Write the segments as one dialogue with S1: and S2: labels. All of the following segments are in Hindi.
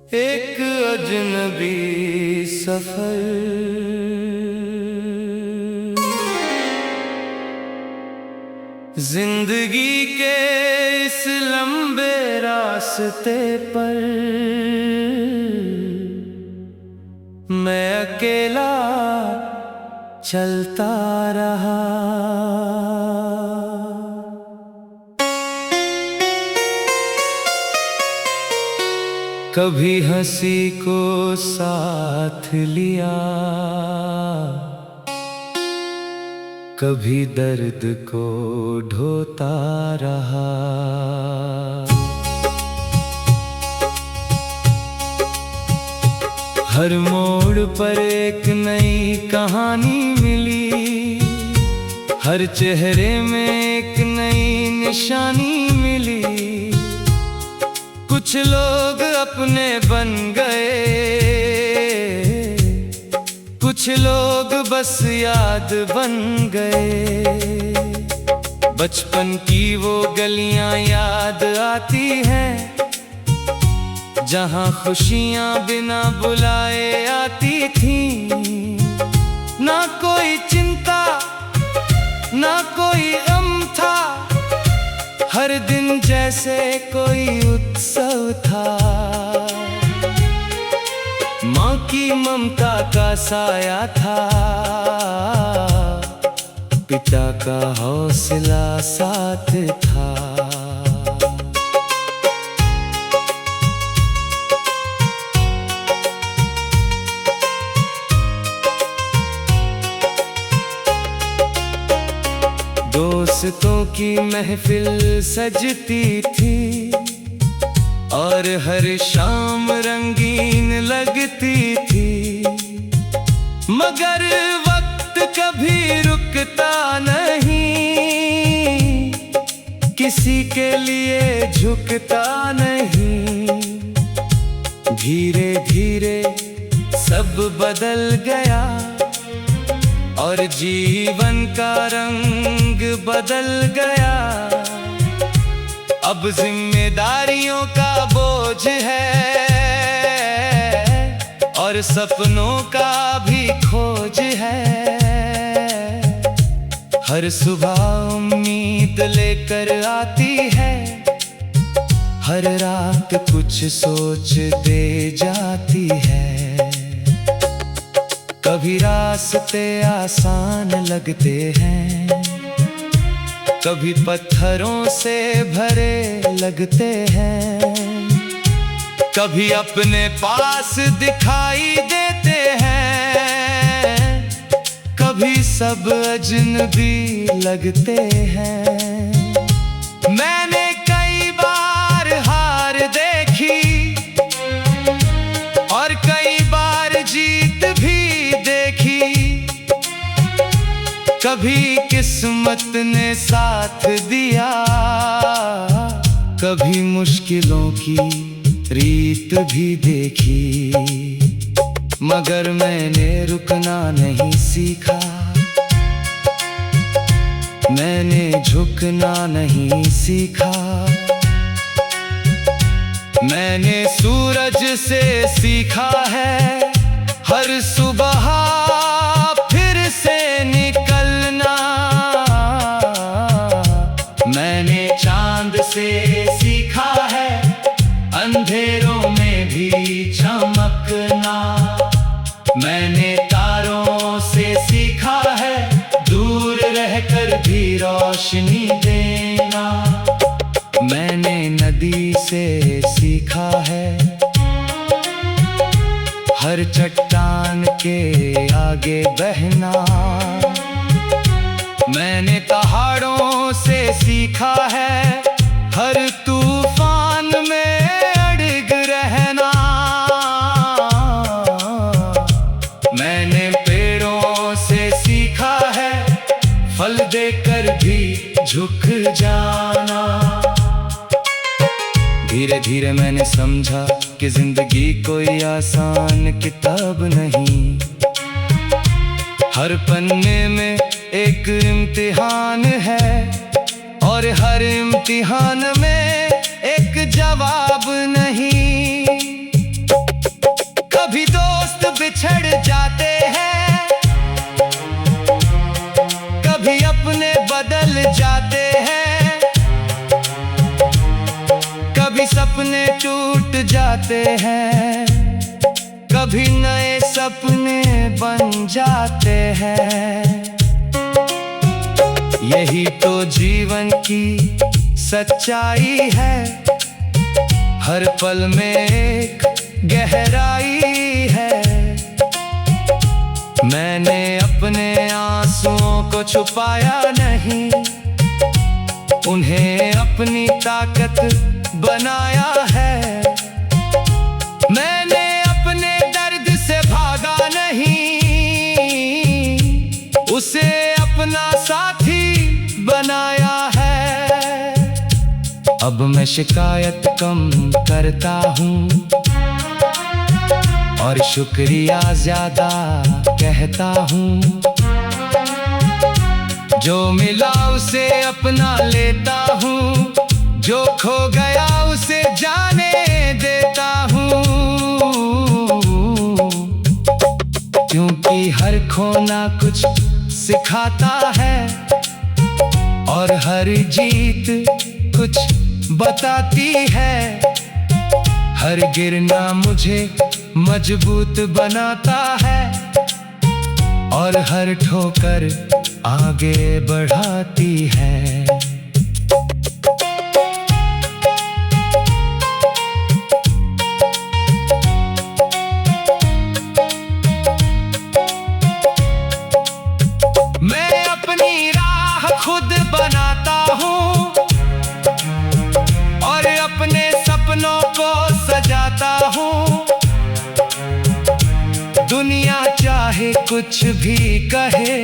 S1: एक अजनबी सफर, जिंदगी के इस लंबे रास्ते पर मैं अकेला चलता रहा। कभी हंसी को साथ लिया, कभी दर्द को ढोता रहा। हर मोड़ पर एक नई कहानी मिली, हर चेहरे में एक नई निशानी मिली। कुछ लोग अपने बन गए, कुछ लोग बस याद बन गए। बचपन की वो गलियां याद आती हैं, जहां खुशियां बिना बुलाए आती थीं। ना कोई चिंता ना कोई गम था, हर दिन जैसे कोई उत्सव था। माँ की ममता का साया था, पिता का हौसला साथ था। दोस्तों की महफिल सजती थी और हर शाम रंगीन लगती थी। मगर वक्त कभी रुकता नहीं, किसी के लिए झुकता नहीं। धीरे धीरे सब बदल गया और जीवन का रंग बदल गया। अब जिम्मेदारियों का बोझ है और सपनों का भी खोज है। हर सुबह उम्मीद लेकर आती है, हर रात कुछ सोच दे जाती है। कभी रास्ते आसान लगते हैं, कभी पत्थरों से भरे लगते हैं। कभी अपने पास दिखाई देते हैं, कभी सब अजनबी लगते हैं। मैंने कई बार हार देखी और कई बार जीत भी देखी। कभी किस्मत ने साथ दिया, कभी मुश्किलों की रीत भी देखी। मगर मैंने रुकना नहीं सीखा, मैंने झुकना नहीं सीखा। मैंने सूरज से सीखा है हर सुबह फिर से निकलना। मैंने चांद से सीखा है अंधेरों में भी चमकना। मैंने तारों से सीखा है दूर रहकर भी रोशनी देना। मैंने नदी से सीखा है हर चट्टान के आगे बहना। मैंने पहाड़ों से सीखा है हर तूफान में अड़ग रहना। मैंने पेड़ों से सीखा है फल देकर भी झुक जाना। धीरे धीरे मैंने समझा कि जिंदगी कोई आसान किताब नहीं। हर पन्ने में एक इम्तिहान है और हर इम्तिहान में एक जवाब नहीं। बिछड़ जाते हैं, कभी अपने बदल जाते हैं, कभी सपने टूट जाते हैं, कभी नए सपने बन जाते हैं। यही तो जीवन की सच्चाई है, हर पल में एक गहराई है। मैंने अपने आंसुओं को छुपाया नहीं, उन्हें अपनी ताकत बनाया है। मैंने अपने दर्द से भागा नहीं, उसे अपना साथी बनाया है। अब मैं शिकायत कम करता हूँ और शुक्रिया ज्यादा कहता हूँ। जो मिला उसे अपना लेता हूँ, जो खो गया उसे जाने देता हूँ। क्योंकि हर खोना कुछ सिखाता है और हर जीत कुछ बताती है। हर गिरना मुझे मजबूत बनाता है और हर ठोकर आगे बढ़ाती है। मैं अपनी राह खुद बनाता हूँ और अपने सपनों को सजाता हूँ। दुनिया चाहे कुछ भी कहे,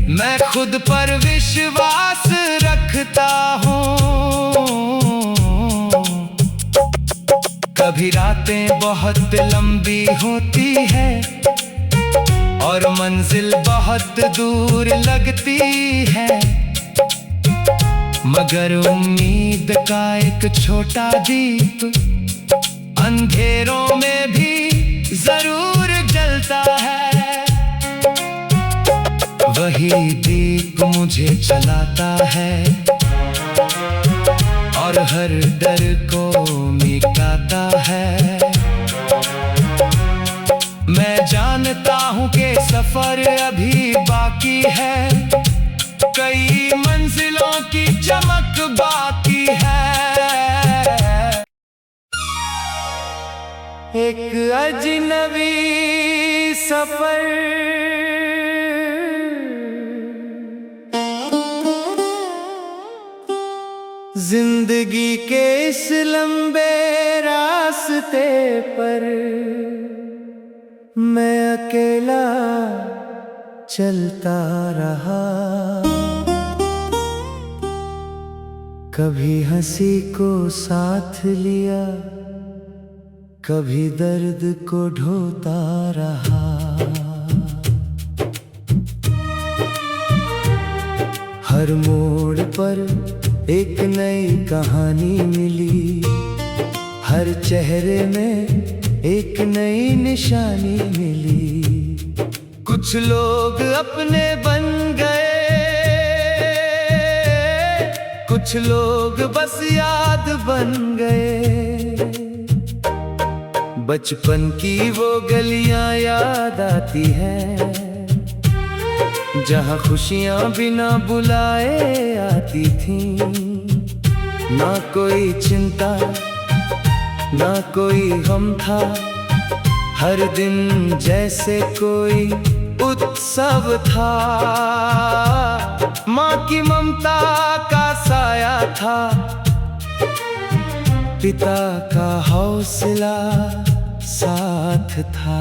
S1: मैं खुद पर विश्वास रखता हूँ। कभी रातें बहुत लंबी होती है और मंजिल बहुत दूर लगती है, मगर उम्मीद का एक छोटा दीप अंधेरों में भी जरूर जलता है। वही दीप मुझे जलाता है और हर डर को मिटाता है। मैं जानता हूँ कि सफर अभी बाकी है, कई मंजिलों की चमक बाकी है। एक अजनबी सफर जिंदगी के इस लंबे रास्ते पर मैं अकेला चलता रहा। कभी हंसी को साथ लिया, कभी दर्द को ढोता रहा। हर मोड़ पर एक नई कहानी मिली, हर चेहरे में एक नई निशानी मिली। कुछ लोग अपने बन गए, कुछ लोग बस याद बन गए। बचपन की वो गलियां याद आती हैं, जहाँ खुशियाँ बिना बुलाए आती थीं। ना कोई चिंता ना कोई गम था, हर दिन जैसे कोई उत्सव था। माँ की ममता का साया था, पिता का हौसला साथ था।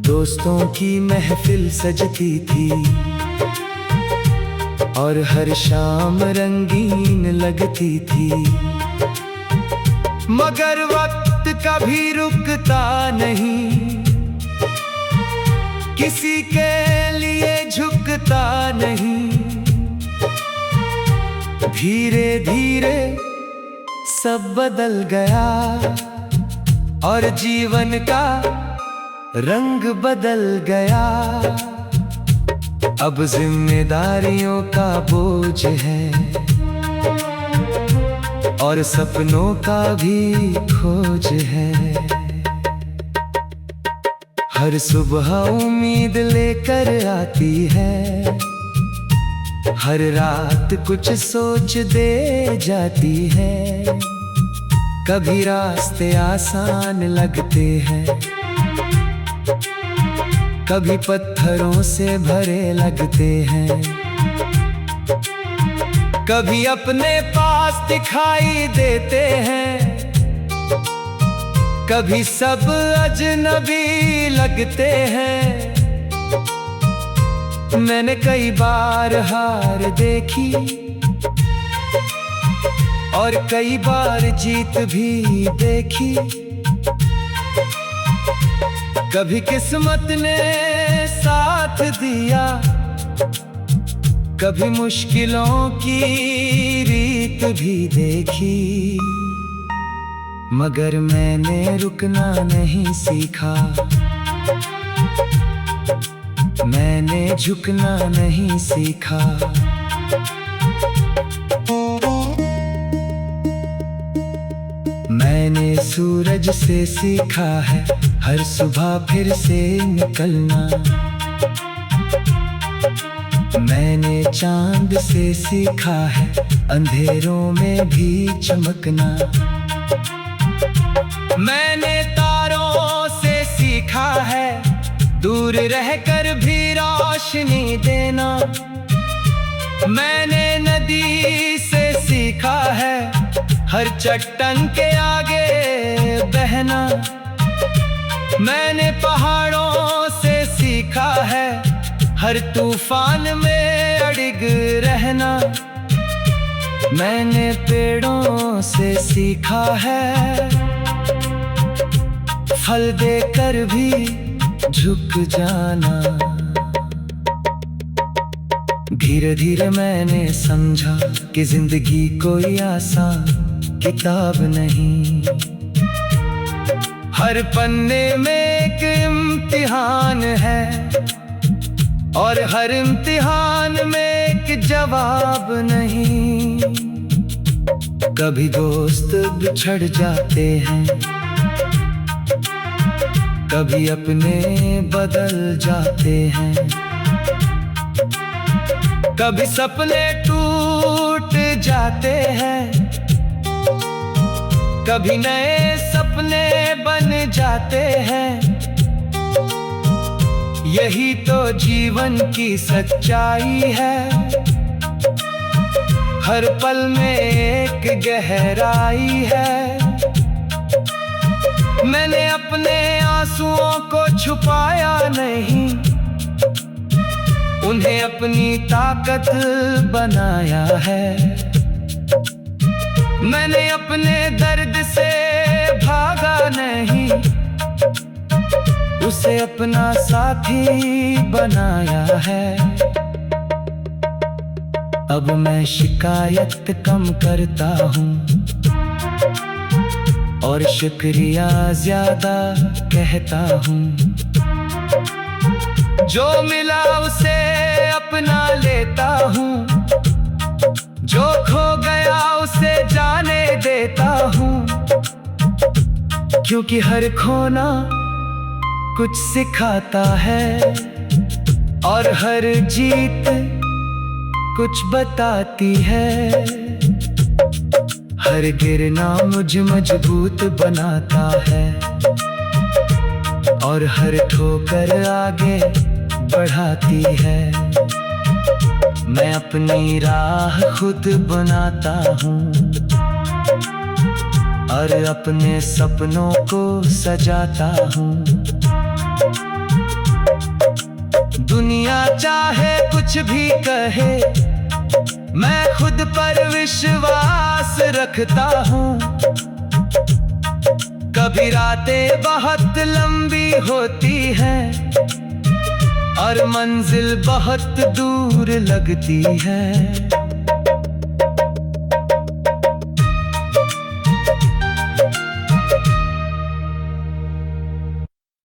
S1: दोस्तों की महफिल सजती थी और हर शाम रंगीन लगती थी। मगर वक्त कभी रुकता नहीं, किसी के लिए झुकता नहीं। धीरे धीरे सब बदल गया, और जीवन का रंग बदल गया। अब जिम्मेदारियों का बोझ है और सपनों का भी खोज है। हर सुबह उम्मीद लेकर आती है, हर रात कुछ सोच दे जाती है। कभी रास्ते आसान लगते हैं, कभी पत्थरों से भरे लगते हैं। कभी अपने पास दिखाई देते हैं, कभी सब अजनबी लगते हैं। मैंने कई बार हार देखी और कई बार जीत भी देखी। कभी किस्मत ने साथ दिया, कभी मुश्किलों की रीत भी देखी। मगर मैंने रुकना नहीं सीखा, मैंने झुकना नहीं सीखा। मैंने सूरज से सीखा है हर सुबह फिर से निकलना। मैंने चांद से सीखा है अंधेरों में भी चमकना। मैंने तारों से सीखा है दूर रहकर भी रोशनी देना। मैंने नदी से सीखा है हर चट्टान के आगे बहना। मैंने पहाड़ों से सीखा है हर तूफान में अड़िग रहना। मैंने पेड़ों से सीखा है फल देकर भी झुक जाना। धीरे धीरे मैंने समझा कि जिंदगी कोई आसान किताब नहीं। हर पन्ने में एक इम्तिहान है और हर इम्तिहान में एक जवाब नहीं। कभी दोस्त बिछड़ जाते हैं, कभी अपने बदल जाते हैं। कभी सपने टूट जाते हैं, कभी नए सपने बन जाते हैं। यही तो जीवन की सच्चाई है, हर पल में एक गहराई है। मैंने अपने आंसुओं को छुपाया नहीं, उन्हें अपनी ताकत बनाया है। मैंने अपने दर्द से भागा नहीं, उसे अपना साथी बनाया है। अब मैं शिकायत कम करता हूँ और शुक्रिया ज्यादा कहता हूँ। जो मिला उसे अपना लेता हूँ, जो खो गया उसे जाने देता हूँ। क्योंकि हर खोना कुछ सिखाता है और हर जीत कुछ बताती है। हर गिरना मुझे मजबूत बनाता है और हर ठोकर आगे बढ़ाती है। मैं अपनी राह खुद बनाता हूँ और अपने सपनों को सजाता हूँ। दुनिया चाहे कुछ भी कहे, मैं खुद पर विश्वास रखता हूँ। कभी रातें बहुत लंबी होती हैं और मंजिल बहुत दूर लगती है।